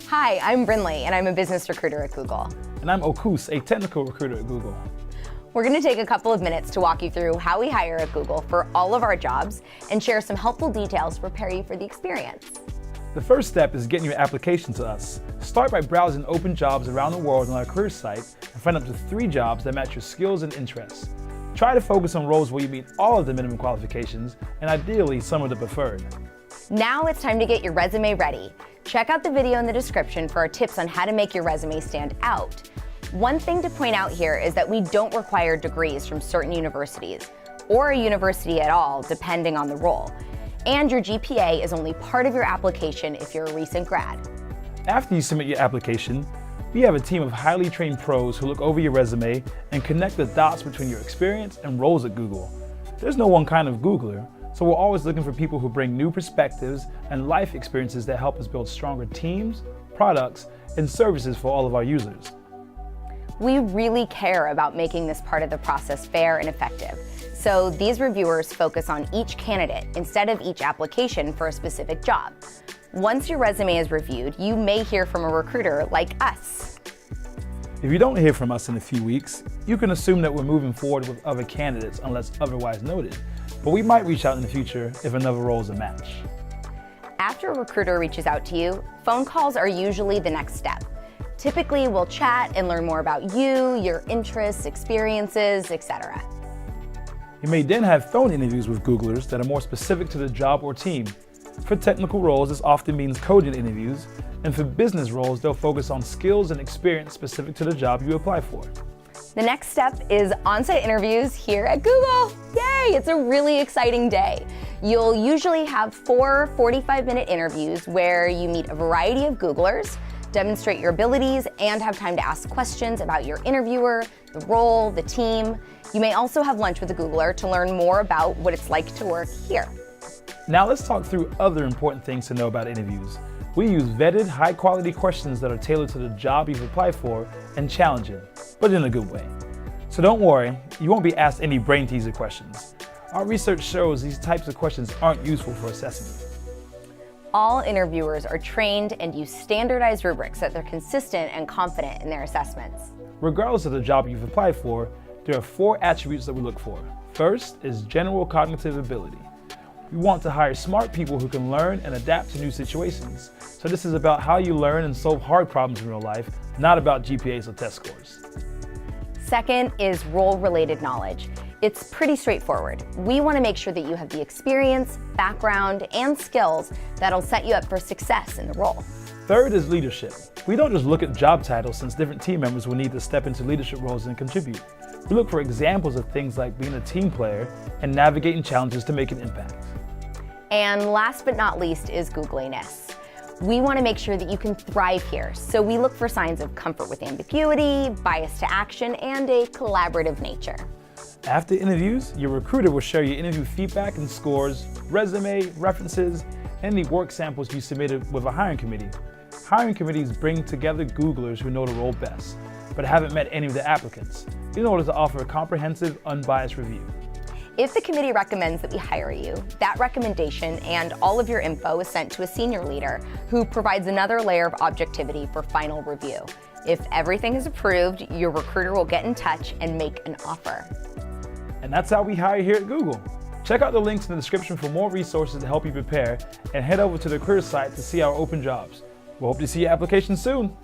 Hi, I'm Brinley, and I'm a business recruiter at Google. And I'm Okus, a technical recruiter at Google. We're going to take a couple of minutes to walk you through how we hire at Google for all of our jobs and share some helpful details to prepare you for the experience. The first step is getting your application to us. Start by browsing open jobs around the world on our career site and find up to 3 jobs that match your skills and interests. Try to focus on roles where you meet all of the minimum qualifications and ideally some of the preferred. Now it's time to get your resume ready. Check out the video in the description for our tips on how to make your resume stand out. One thing to point out here is that we don't require degrees from certain universities, or a university at all, depending on the role. And your GPA is only part of your application if you're a recent grad. After you submit your application, we have a team of highly trained pros who look over your resume and connect the dots between your experience and roles at Google. There's no one kind of Googler, so we're always looking for people who bring new perspectives and life experiences that help us build stronger teams, products, and services for all of our users. We really care about making this part of the process fair and effective. So these reviewers focus on each candidate instead of each application for a specific job. Once your resume is reviewed, you may hear from a recruiter like us. If you don't hear from us in a few weeks, you can assume that we're moving forward with other candidates unless otherwise noted. But we might reach out in the future if another role is a match. After a recruiter reaches out to you, phone calls are usually the next step. Typically, we'll chat and learn more about you, your interests, experiences, etc. You may then have phone interviews with Googlers that are more specific to the job or team. For technical roles, this often means coding interviews, and for business roles, they'll focus on skills and experience specific to the job you apply for. The next step is on-site interviews here at Google. Yay, it's a really exciting day. You'll usually have 4 45-minute interviews where you meet a variety of Googlers, demonstrate your abilities, and have time to ask questions about your interviewer, the role, the team. You may also have lunch with a Googler to learn more about what it's like to work here. Now let's talk through other important things to know about interviews. We use vetted, high-quality questions that are tailored to the job you've applied for and challenging, but in a good way. So don't worry, you won't be asked any brain teaser questions. Our research shows these types of questions aren't useful for assessment. All interviewers are trained and use standardized rubrics that they're consistent and confident in their assessments. Regardless of the job you've applied for, there are 4 attributes that we look for. First is general cognitive ability. We want to hire smart people who can learn and adapt to new situations. So this is about how you learn and solve hard problems in real life, not about GPAs or test scores. Second is role-related knowledge. It's pretty straightforward. We want to make sure that you have the experience, background, and skills that'll set you up for success in the role. Third is leadership. We don't just look at job titles, since different team members will need to step into leadership roles and contribute. We look for examples of things like being a team player and navigating challenges to make an impact. And last but not least is Googliness. We want to make sure that you can thrive here, so we look for signs of comfort with ambiguity, bias to action, and a collaborative nature. After interviews, your recruiter will share your interview feedback and scores, resume, references, and any work samples you submitted with a hiring committee. Hiring committees bring together Googlers who know the role best, but haven't met any of the applicants, in order to offer a comprehensive, unbiased review. If the committee recommends that we hire you, that recommendation and all of your info is sent to a senior leader who provides another layer of objectivity for final review. If everything is approved, your recruiter will get in touch and make an offer. And that's how we hire here at Google. Check out the links in the description for more resources to help you prepare, and head over to the career site to see our open jobs. We hope to see your application soon.